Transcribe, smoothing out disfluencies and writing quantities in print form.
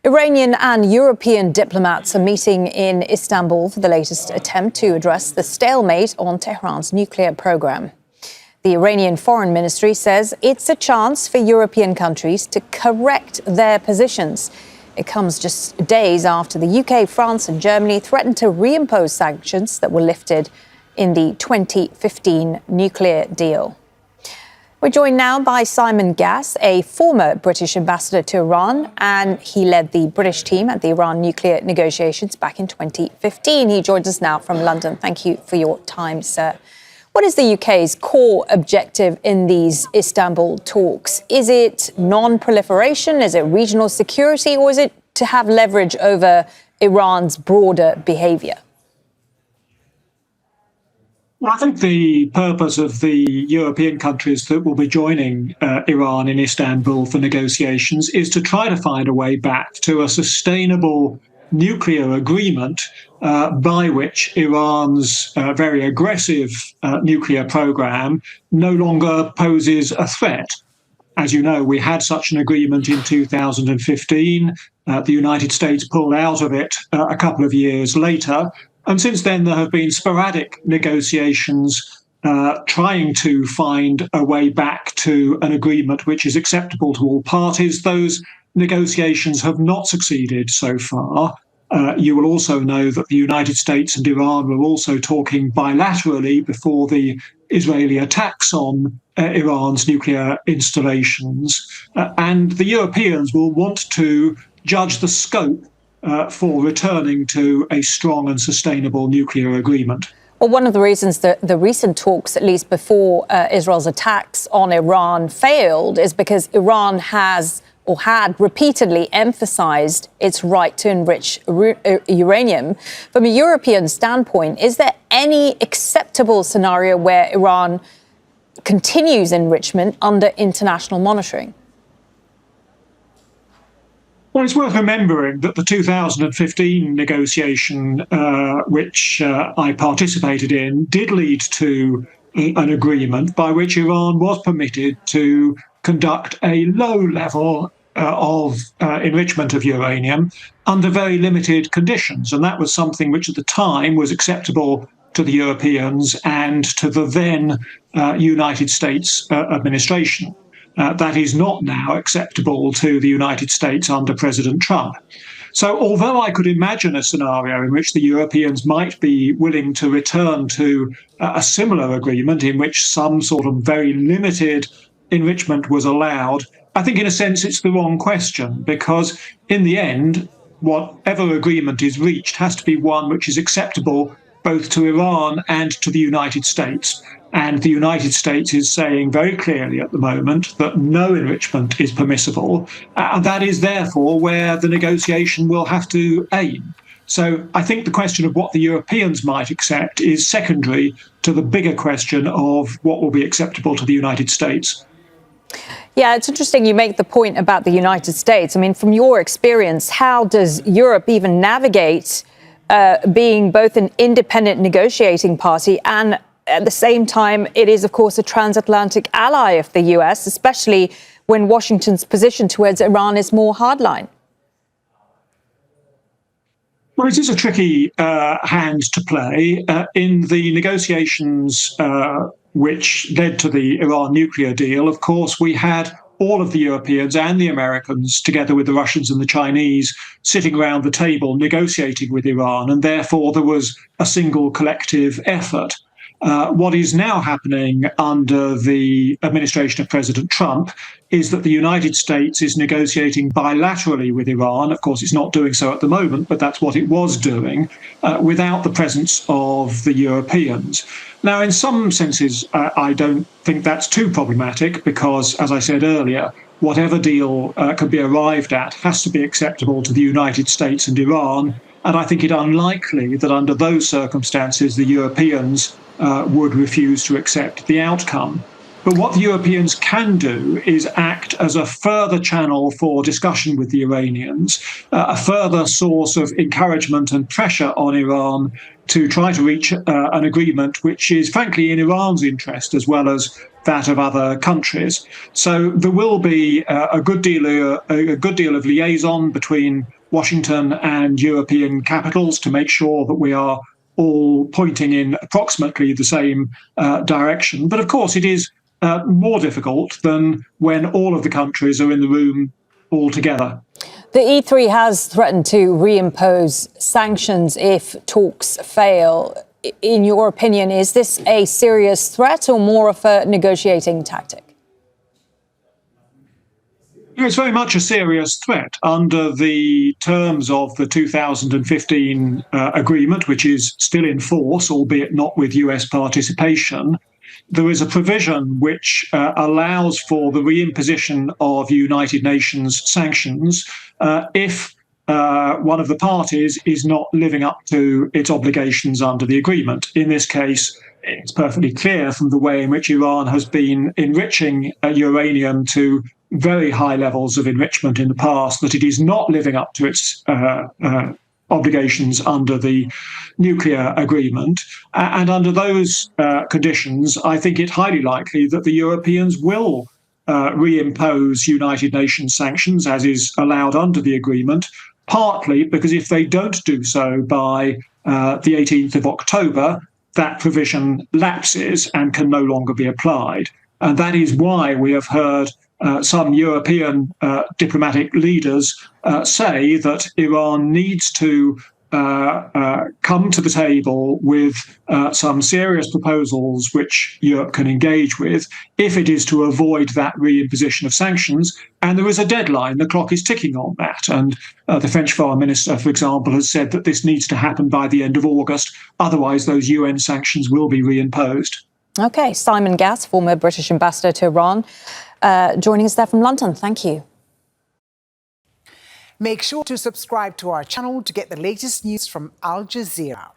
Iranian and European diplomats are meeting in Istanbul for the latest attempt to address the stalemate on Tehran's nuclear program. The Iranian Foreign Ministry says it's a chance for European countries to correct their positions. It comes just days after the UK, France and Germany threatened to reimpose sanctions that were lifted in the 2015 nuclear deal. We're joined now by Simon Gass, a former British ambassador to Iran, and he led the British team at the Iran nuclear negotiations back in 2015. He joins us now from London. Thank you for your time, sir. What is the UK's core objective in these Istanbul talks? Is it non-proliferation? Is it regional security? Or is it to have leverage over Iran's broader behaviour? Well, I think the purpose of the European countries that will be joining Iran in Istanbul for negotiations is to try to find a way back to a sustainable nuclear agreement by which Iran's very aggressive nuclear program no longer poses a threat. As you know, we had such an agreement in 2015. The United States pulled out of it a couple of years later. And since then, there have been sporadic negotiations trying to find a way back to an agreement which is acceptable to all parties. Those negotiations have not succeeded so far. You will also know that the United States and Iran were also talking bilaterally before the Israeli attacks on Iran's nuclear installations. And the Europeans will want to judge the scope for returning to a strong and sustainable nuclear agreement. Well, one of the reasons that the recent talks, at least before Israel's attacks on Iran, failed is because Iran has or had repeatedly emphasized its right to enrich uranium. From a European standpoint, is there any acceptable scenario where Iran continues enrichment under international monitoring? Well, it's worth remembering that the 2015 negotiation, which I participated in, did lead to an agreement by which Iran was permitted to conduct a low level of enrichment of uranium under very limited conditions. And that was something which at the time was acceptable to the Europeans and to the then United States administration. That is not now acceptable to the United States under President Trump. So although I could imagine a scenario in which the Europeans might be willing to return to a similar agreement in which some sort of very limited enrichment was allowed, I think in a sense it's the wrong question, because in the end, whatever agreement is reached has to be one which is acceptable both to Iran and to the United States. And the United States is saying very clearly at the moment that no enrichment is permissible. And that is therefore where the negotiation will have to aim. So I think the question of what the Europeans might accept is secondary to the bigger question of what will be acceptable to the United States. Yeah, it's interesting you make the point about the United States. I mean, from your experience, how does Europe even navigate being both an independent negotiating party and at the same time, it is, of course, a transatlantic ally of the US, especially when Washington's position towards Iran is more hardline? Well, it is a tricky hand to play. In the negotiations which led to the Iran nuclear deal, of course, we had all of the Europeans and the Americans, together with the Russians and the Chinese, sitting around the table negotiating with Iran, and therefore there was a single collective effort. What is now happening under the administration of President Trump is that the United States is negotiating bilaterally with Iran. Of course, it's not doing so at the moment, but that's what it was doing, without the presence of the Europeans. Now, in some senses, I don't think that's too problematic because, as I said earlier, whatever deal can be arrived at has to be acceptable to the United States and Iran. And I think it unlikely that under those circumstances, the Europeans would refuse to accept the outcome. But what the Europeans can do is act as a further channel for discussion with the Iranians, a further source of encouragement and pressure on Iran to try to reach an agreement which is frankly in Iran's interest as well as that of other countries. So there will be a good deal of liaison between Washington and European capitals to make sure that we are all pointing in approximately the same direction. But of course, it is more difficult than when all of the countries are in the room all together. The E3 has threatened to reimpose sanctions if talks fail. In your opinion, is this a serious threat or more of a negotiating tactic? It's very much a serious threat. Under the terms of the 2015 agreement, which is still in force, albeit not with US participation, there is a provision which allows for the reimposition of United Nations sanctions if one of the parties is not living up to its obligations under the agreement. In this case, it's perfectly clear from the way in which Iran has been enriching uranium to very high levels of enrichment in the past that it is not living up to its obligations under the nuclear agreement. And under those conditions, I think it highly likely that the Europeans will reimpose United Nations sanctions, as is allowed under the agreement, partly because if they don't do so by the 18th of October, that provision lapses and can no longer be applied. And that is why we have heard some European diplomatic leaders say that Iran needs to come to the table with some serious proposals which Europe can engage with if it is to avoid that reimposition of sanctions. And there is a deadline. The clock is ticking on that. And the French foreign minister, for example, has said that this needs to happen by the end of August. Otherwise, those UN sanctions will be reimposed. OK, Simon Gass, former British ambassador to Iran, joining us there from London. Thank you. Make sure to subscribe to our channel to get the latest news from Al Jazeera.